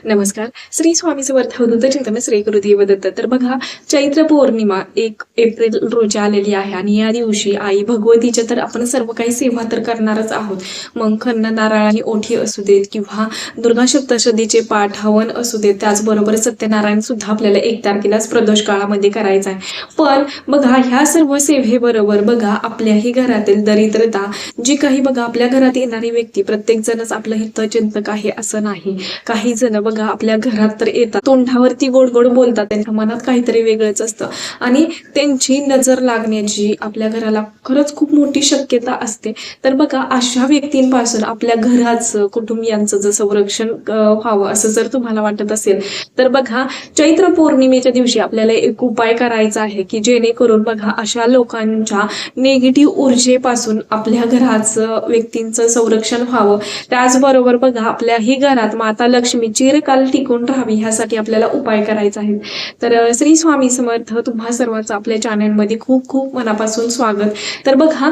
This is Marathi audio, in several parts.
नमस्कार. श्री स्वामी समर्थ अवधूत चिंतन श्री गुरुदेव दत्त. तर बघा, चैत्र पौर्णिमा 1 एप्रिल रोजी आलेली आहे आणि या दिवशी आई भगवतीच्या तर आपण सर्व काही सेवा तर करणारच आहोत. मग खन्न नारळ आणि ओठी असू देत किंवा दुर्गा सप्तशतीचे पाठ हवन असू देत, त्याचबरोबर सत्यनारायण सुद्धा आपल्याला 1 तारखेलाच प्रदोष काळामध्ये करायचा आहे. पण बघा, ह्या सर्व सेवेबरोबर बघा आपल्याही घरातील दरिद्रता जी काही बघा आपल्या घरात येणारी व्यक्ती, प्रत्येक जणच आपलं हितचिंतक आहे असं नाही. काही जण बघा आपल्या घरात तर येतात, तोंडावरती गोड गोड बोलतात, त्यांच्या मनात काहीतरी वेगळंच असतं आणि त्यांची नजर लागण्याची आपल्या घराला खरंच खूप मोठी शक्यता असते. तर बघा, अशा व्यक्तींपासून आपल्या घराचं, कुटुंबियांचं जर संरक्षण व्हावं असं जर तुम्हाला वाटत असेल तर बघा, चैत्र पौर्णिमेच्या दिवशी आपल्याला एक उपाय करायचा आहे की जेणेकरून बघा अशा लोकांच्या निगेटिव्ह ऊर्जेपासून आपल्या घराचं, व्यक्तींचं संरक्षण व्हावं. त्याचबरोबर बघा आपल्याही घरात माता लक्ष्मी चिरकाल टिकून राहावी ह्यासाठी आपल्याला उपाय करायचा आहे. तर श्री स्वामी समर्थ तुम्हा सर्वांचं आपल्या चॅनलमध्ये खूप खूप मनापासून स्वागत. तर बघा,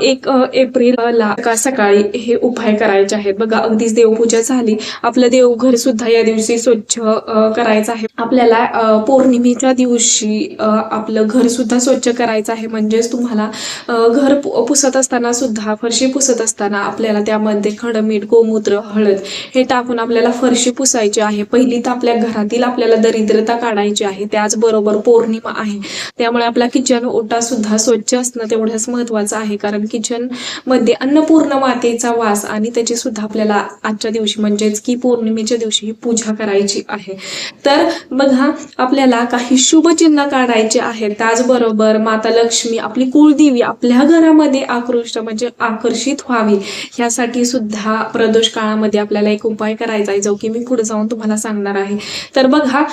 1 एप्रिलला सकाळी हे उपाय करायचे आहेत. बघा, अगदीच देवपूजा झाली, आपलं देवघर सुद्धा या दिवशी स्वच्छ करायचं आहे. आपल्याला पौर्णिमेच्या दिवशी आपलं घर सुद्धा स्वच्छ करायचं आहे. म्हणजेच तुम्हाला घर पुसत असताना सुद्धा, फरशी पुसत असताना आपल्याला त्यामध्ये खडमीठ, गोमूत्र, हळद हे टाकून आपल्याला फरशी पुसायची आहे. पहिली तर आपल्या घरातील आपल्याला दरिद्रता काढायची आहे. त्याचबरोबर पौर्णिमा आहे, त्यामुळे आपला किचन ओटा सुद्धा स्वच्छ असणं तेवढंच महत्वाचं आहे. कारण किचन मध्ये अन्नपूर्ण मातेचा वास आणि त्याची सुद्धा आपल्याला आजच्या दिवशी म्हणजेच की पौर्णिमेच्या दिवशी ही पूजा करायची आहे. तर बघा, आपल्याला काही शुभ चिन्ह काढायचे आहेत. त्याचबरोबर माता लक्ष्मी आपली कुलदेवी आपल्या घरामध्ये आकर्षित व्हावी ह्यासाठी सुद्धा प्रदोष काळामध्ये आपल्याला एक उपाय करायचा आहे, जो की मी पुढे जाऊन तुम्हाला सांगणार आहे. तर बघा,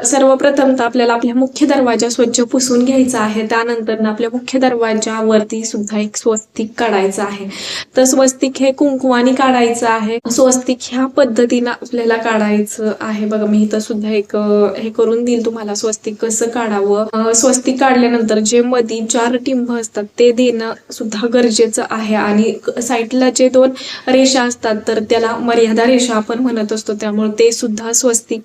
सर्वप्रथम तर आपल्याला आपल्या मुख्य दरवाजा स्वच्छ पुसून घ्यायचा आहे. त्यानंतर आपल्या मुख्य दरवाजावरती सुद्धा एक स्वस्तिक काढायचं आहे. तर स्वस्तिक हे कुंकवानी काढायचं आहे. स्वस्तिक ह्या पद्धतीनं आपल्याला काढायचं आहे. बघा, मी इथं सुद्धा एक हे करून देईल तुम्हाला स्वस्तिक कसं काढावं. स्वस्तिक काढल्यानंतर जे मध्ये 4 टिंब असतात ते देणं सुद्धा गरजेचं आहे आणि साईडला जे 2 रेषा असतात तर त्याला मर्यादा रेषा आपण म्हणत असतो. त्यामुळे ते सुद्धा स्वस्तिक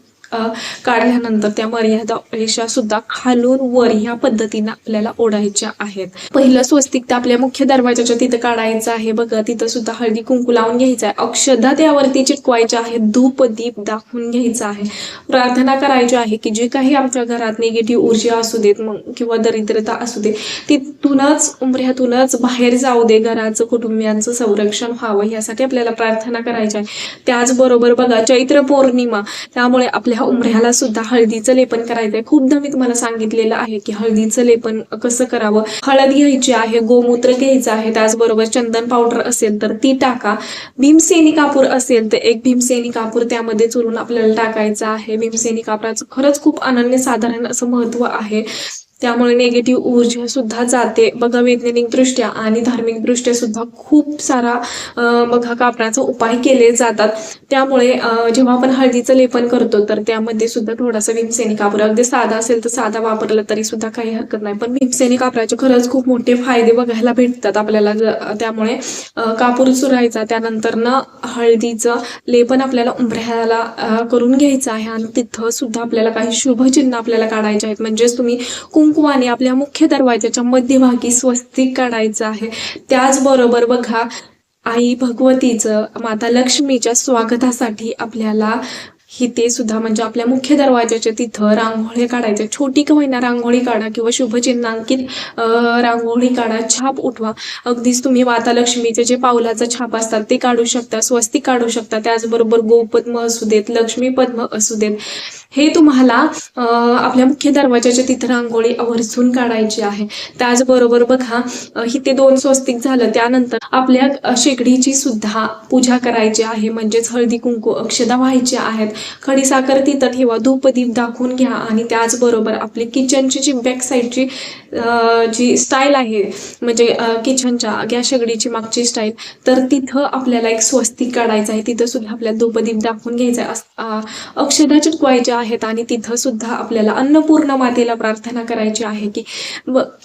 काढल्यानंतर त्या मर्यादा रेषा सुद्धा खालून वर ह्या पद्धतीने आपल्याला ओढायच्या आहेत. पहिलं स्वस्तिक तर आपल्या मुख्य दरवाजाच्या तिथं काढायचं आहे. बघा, तिथं सुद्धा हळदी कुंकू लावून घ्यायचं आहे. अक्षदा त्यावरती चिटकवायच्या आहेत. धूप दीप दाखवून घ्यायचा आहे. प्रार्थना करायची आहे की जे काही आमच्या घरात निगेटिव्ह ऊर्जा असू देत मग किंवा दरिद्रता असू दे, तिथूनच उंबऱ्यातूनच बाहेर जाऊ दे, घराचं, कुटुंबियांचं संरक्षण व्हावं यासाठी आपल्याला प्रार्थना करायची आहे. त्याचबरोबर बघा, चैत्र पौर्णिमा त्यामुळे आपल्या उंबऱ्याला सुद्धा हळदीचं लेपन करायचंय. खूपदा मी तुम्हाला सांगितलेलं आहे की हळदीचं लेपन कसं करावं. हळद घ्यायची आहे, गोमूत्र घ्यायचं आहे, त्याचबरोबर चंदन पावडर असेल तर ती टाका. भीमसेनी कापूर असेल तर 1 भीमसेनी कापूर त्यामध्ये चुरून आपल्याला टाकायचं आहे. भीमसेनी कापराचं खरंच खूप अनन्यसाधारण असं महत्व आहे. त्यामुळे निगेटिव्ह ऊर्जा सुद्धा जाते. बघा, वैज्ञानिक दृष्ट्या आणि धार्मिक दृष्ट्या सुद्धा खूप सारा बघा कापराचा उपाय केले जातात. त्यामुळे जेव्हा आपण हळदीचं लेपन करतो तर त्यामध्ये सुद्धा थोडासा भीमसेनी कापूर, अगदी साधा असेल तर साधा वापरला तरी सुद्धा काही हरकत नाही. पण भीमसेनी कापराचे खरंच खूप मोठे फायदे बघायला भेटतात आपल्याला. त्यामुळे कापूर चुरायचा, त्यानंतर हळदीचं लेपन आपल्याला उंबऱ्याला करून घ्यायचं आहे आणि तिथं सुद्धा आपल्याला काही शुभ चिन्ह आपल्याला काढायचे आहेत. म्हणजेच तुम्ही कुंकवाने आपल्या मुख्य दरवाजाच्या मध्यभागी स्वस्तिक काढायचं आहे. त्याचबरोबर बघा, आई भगवतीचं, माता लक्ष्मीच्या स्वागतासाठी आपल्याला ते सुद्धा म्हणजे आपल्या मुख्य दरवाजाच्या तिथं रांगोळी काढायच्या. छोटी का होईना रांगोळी काढा किंवा शुभचिन्हांकित रांगोळी काढा, छाप उठवा. अगदीच तुम्ही माता लक्ष्मीचे जे पावलाचा छाप असतात ते काढू शकता, स्वस्तिक काढू शकता. त्याचबरोबर गोपद्म असू देत, लक्ष्मी पद्म असू देत, हे तुम्हाला आपल्या मुख्य दरवाजाच्या तिथं रांगोळी आवर्जून काढायची आहे. त्याचबरोबर बघा, इथे 2 स्वस्तिक झालं. त्यानंतर आपल्या शेगडीची सुद्धा पूजा करायची आहे. म्हणजेच हळदी कुंकू अक्षदा व्हायची आहेत. खडीसाखर तिथं ठेवा, धूपदीप दाखवून घ्या आणि त्याचबरोबर आपली किचनची जी बॅक साईडची जी स्टाईल आहे, म्हणजे किचनच्या गॅस शेगडीची मागची स्टाईल, तर तिथं आपल्याला एक स्वस्तिक काढायचं आहे. तिथं सुद्धा आपल्याला धूपदीप दाखवून घ्यायचा आहे. अक्षदा चिटकवायच्या आहेत आणि तिथं सुद्धा आपल्याला अन्नपूर्णा मातेला प्रार्थना करायची आहे की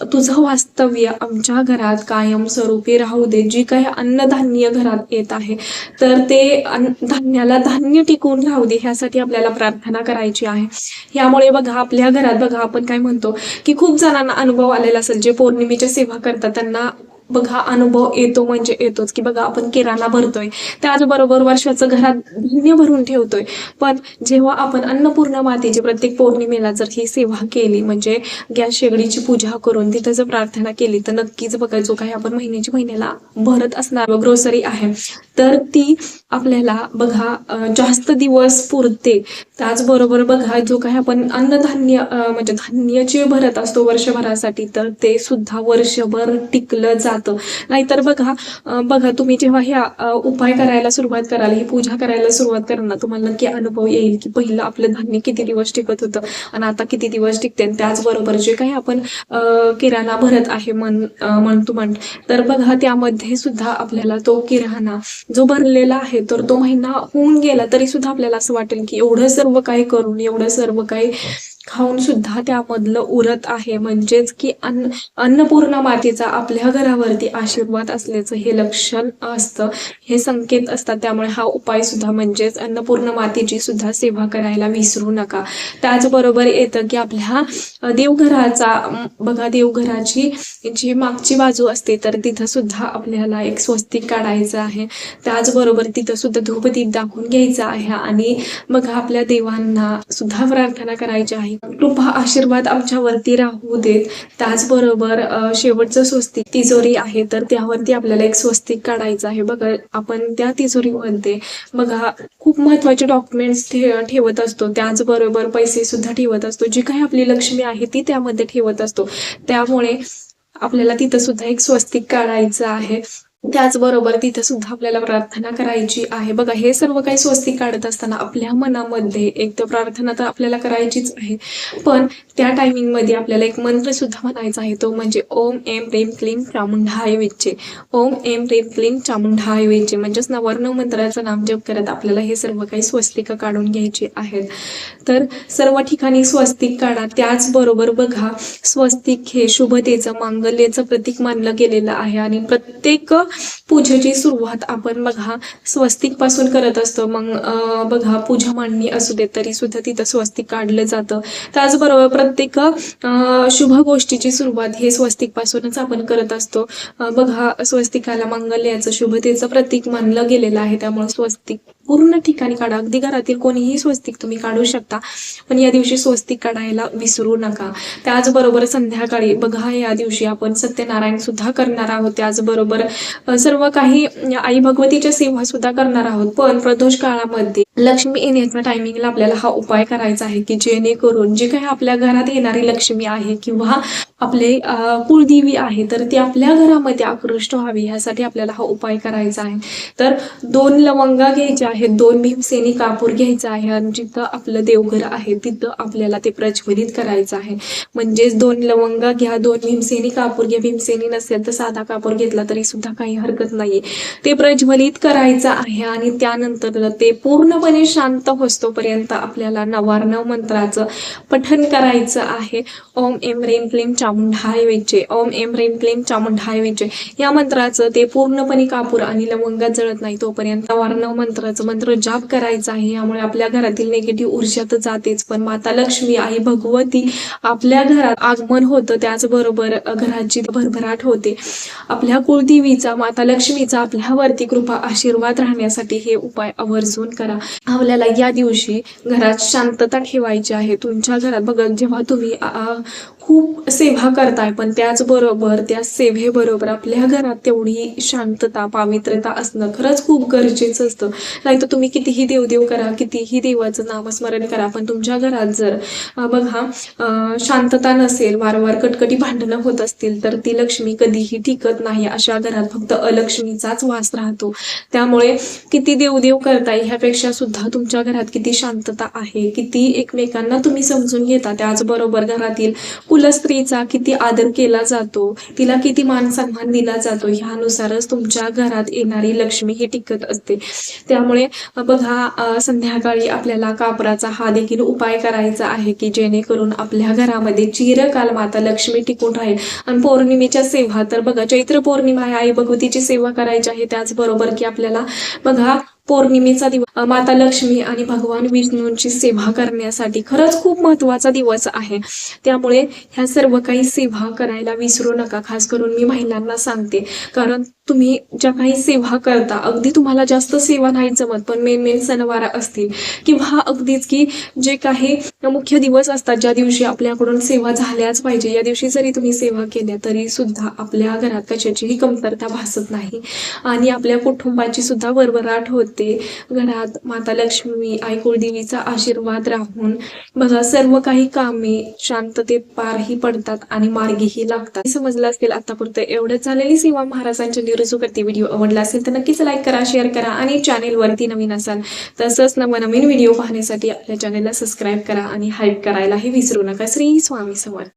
तुझं वास्तव्य आमच्या घरात कायमस्वरूपी राहू दे. जी काही अन्नधान्य घरात येत आहे तर ते धान्याला धान्य टिकून राहू दे, ह्यासाठी आपल्याला प्रार्थना करायची आहे. यामुळे बघा आपल्या घरात बघा आपण काय म्हणतो की खूप जणांना अनुभव आलेला असेल, जे पौर्णिमेची सेवा करतात त्यांना बघा अनुभव येतो म्हणजे येतोच की बघा आपण किराणा भरतोय, त्याचबरोबर वर्षाचं घरात धान्य भरून ठेवतोय. पण जेव्हा आपण अन्नपूर्णा मातेची प्रत्येक पौर्णिमेला जर ही सेवा केली, म्हणजे गॅस शेगडीची पूजा करून तिथं जर प्रार्थना केली, तर नक्कीच बघा जो काही आपण महिन्याला भरत असणार ग्रोसरी आहे तर ती आपल्याला बघा जास्त दिवस पुरते. त्याचबरोबर बघा जो काही आपण अन्नधान्य म्हणजे धान्य जे भरत असतो वर्षभरासाठी, तर ते सुद्धा वर्षभर टिकलं जातं. नाहीतर बघा तुम्ही जेव्हा ह्या उपाय करायला सुरुवात कराल, ही पूजा करायला सुरुवात करणार, तुम्हाला नक्की अनुभव येईल की पहिलं आपलं धान्य किती दिवस टिकत होतं आणि आता किती दिवस टिकते. त्याचबरोबर जे काही आपण किराणा भरत आहे म्हणतो तर बघा त्यामध्ये सुद्धा आपल्याला तो किराणा जो भरलेला आहे तर तो महिना होऊन गेला तरी सुद्धा आपल्याला असं वाटेल की एवढं सर्व काही करून, एवढं सर्व काही खाऊन सुद्धा त्यामधलं उरत आहे. म्हणजेच की अन्नपूर्णा मातेचा आपल्या घरावरती आशीर्वाद असल्याचं हे लक्षण असतं, हे संकेत असतात. त्यामुळे हा उपाय सुद्धा म्हणजेच अन्नपूर्णा मातेची सुद्धा सेवा करायला विसरू नका. त्याचबरोबर येतं की आपल्या देवघराचा बघा देवघराची जी मागची बाजू असते तर तिथं सुद्धा आपल्याला एक स्वस्तिक काढायचं आहे. त्याचबरोबर तिथं सुद्धा धूपदीप दाखवून घ्यायचा आहे आणि बघा आपल्या देवांना सुद्धा प्रार्थना करायची आहे, कृपा आशीर्वाद आमच्यावरती राहू देत. त्याचबरोबर शेवटचं स्वस्तिक तिजोरी आहे तर त्यावरती आपल्याला एक स्वस्तिक काढायचं आहे. बघा आपण त्या तिजोरीमध्ये बघा खूप महत्वाचे डॉक्युमेंट्स ठेवत असतो, त्याचबरोबर पैसे सुद्धा ठेवत असतो, जी काही आपली लक्ष्मी आहे ती त्यामध्ये ठेवत असतो. त्यामुळे आपल्याला तिथं सुद्धा एक स्वस्तिक काढायचं आहे. त्याचबरोबर तिथं सुद्धा आपल्याला प्रार्थना करायची आहे. बघा हे सर्व काही स्वस्तिक काढत असताना आपल्या मनामध्ये एक तर प्रार्थना तर आपल्याला करायचीच आहे, पण त्या टायमिंग मध्ये आपल्याला एक मंत्र सुद्धा म्हणायचा आहे, तो म्हणजे ओम एम ह्रीम क्लीम चामुंडाय विचे. ओम एम ह्रीम क्लीम चामुंडाय विचे म्हणजेच नवर्ण मंत्राचं नाम जप करत आपल्याला हे सर्व काही स्वस्तिक काढून घ्यायची आहेत. तर सर्व ठिकाणी स्वस्तिक काढा. त्याचबरोबर बघा स्वस्तिक हे शुभतेचं मांगल्याचं प्रतीक मानलं गेलेलं आहे आणि प्रत्येक पूजेची सुरुवात आपण बघा स्वस्तिक पासून करत असतो. मग बघा पूजा मांडणी असू दे तरी सुद्धा तिथं स्वस्तिक काढलं जातं. त्याचबरोबर प्रत्येक शुभ गोष्टीची सुरुवात हे स्वस्तिक पासूनच आपण करत असतो. बघा स्वस्तिकाला मांगल्याचं शुभतेचं प्रतीक मानलं गेलेलं आहे, त्यामुळे स्वस्तिक पूर्ण ठिकाणी काढा. अगदी घरातील कोणीही स्वस्तिक तुम्ही काढू शकता, पण या दिवशी स्वस्तिक काढायला विसरू नका. त्याचबरोबर संध्याकाळी बघा या दिवशी आपण सत्यनारायण सुद्धा करणार आहोत. त्याचबरोबर सर्व काही आई भगवतीच्या सेवा सुद्धा करणार आहोत. पण प्रदोष काळामध्ये लक्ष्मी येण्याच्या टायमिंगला आपल्याला हा उपाय करायचा आहे की जेणेकरून जी काही आपल्या घरात येणारी लक्ष्मी आहे किंवा आपले कुळदेवी आहे तर ती आपल्या घरामध्ये आकृष्ट व्हावी, यासाठी आपल्याला हा उपाय करायचा आहे. तर 2 लवंगा घ्यायच्या आहेत, 2 भीमसेनी कापूर घ्यायचा आहे आणि जिथं आपलं देवघर आहे तिथं आपल्याला ते प्रज्वलित करायचं आहे. म्हणजेच 2 लवंगा घ्या, 2 भीमसेनी कापूर घ्या. भीमसेनी नसेल तर साधा कापूर घेतला तरी सुद्धा काही हरकत नाहीये. ते प्रज्वलित करायचं आहे आणि त्यानंतर ते पूर्णपणे शांत होस्तोपर्यंत आपल्याला नवार्णव मंत्राचं पठण करायचं आहे. ओम एम ह्रीम क्लीम चामुंडाय विचे. ओम एम ह्रीम क्लीम चामुंडाय विचे या मंत्राचं ते पूर्णपणे कापूर आणि लवंगा जळत नाही तोपर्यंत नवार्णव मंत्राचं मंत्र जाप करायचा आहे. यामुळे आपल्या घरातील निगेटिव्ह ऊर्जा तर जातेच, पण माता लक्ष्मी आई भगवती आपल्या घरात आगमन होतं. त्याचबरोबर घराची भरभराट होते. आपल्या कुळदेवीचा माता लक्ष्मीचा आपल्यावरती कृपा आशीर्वाद राहण्यासाठी हे उपाय आवर्जून करा. आपल्याला या दिवशी घरात शांतता ठेवायची आहे. तुमच्या घरात बघा जेव्हा तुम्ही खूप सेवा करताय, पण त्याचबरोबर त्या सेवेबरोबर आपल्या घरात तेवढी शांतता पावित्र्यता असणं खरंच खूप गरजेचं असतं. नाहीतर तुम्ही कितीही देवदेव करा, कितीही देवाचं नामस्मरण करा, पण तुमच्या घरात जर बघा शांतता नसेल, वारंवार कटकटी भांडणं होत असतील तर ती लक्ष्मी कधीही टिकत नाही. अशा घरात फक्त अलक्ष्मीचाच वास राहतो. त्यामुळे किती देवदेव करताय ह्यापेक्षा सुद्धा तुमच्या घरात किती शांतता आहे, किती एकमेकांना तुम्ही समजून घेता, त्याचबरोबर घरातील कुलस्त्रीचा किती आदर केला जातो, तिला किती मान सन्मान दिला जातो, ह्यानुसारच तुमच्या घरात येणारी लक्ष्मी ही टिकत असते. त्यामुळे बघा संध्याकाळी आपल्याला कापराचा हा देखील उपाय करायचा आहे की जेणेकरून आपल्या घरामध्ये चिरकाल माता लक्ष्मी टिकून राहील. आणि पौर्णिमेच्या सेवा तर बघा, चैत्र पौर्णिमा आहे, आई भगवतीची सेवा करायची आहे. त्याचबरोबर की आपल्याला बघा पौर्णिमेचा दिवस माता लक्ष्मी आणि भगवान विष्णूंची सेवा करण्यासाठी खरंच खूप महत्त्वाचा दिवस आहे. त्यामुळे ह्या सर्व काही सेवा करायला विसरू नका. खास करून मी महिलांना सांगते, कारण तुम्ही ज्या काही सेवा करता, अगदी तुम्हाला जास्त सेवा नाही जमत, पण मेन सणवार असतील किंवा अगदीच की जे काही मुख्य दिवस असतात ज्या दिवशी आपल्याकडून सेवा झाल्याच पाहिजे, या दिवशी जरी तुम्ही सेवा केल्या तरी सुद्धा आपल्या घरात कशाचीही कमतरता भासत नाही आणि आपल्या कुटुंबाची सुद्धा भरभराट होते. घरात माता लक्ष्मी आई कुळदेवीचा आशीर्वाद राहून बघा सर्व काही कामे शांततेत पारही पडतात आणि मार्गीही लागतात. समजलं असेल आतापर्यंत एवढंच. झालेली सीमा महाराजांच्या निरजू करते. व्हिडिओ आवडला असेल तर नक्कीच लाईक करा, शेअर करा आणि चॅनेलवरती नवीन असाल तसंच नवनवीन व्हिडिओ पाहण्यासाठी आपल्या चॅनेलला सबस्क्राईब करा आणि हाईप करायलाही विसरू नका. श्री स्वामी समर्थ.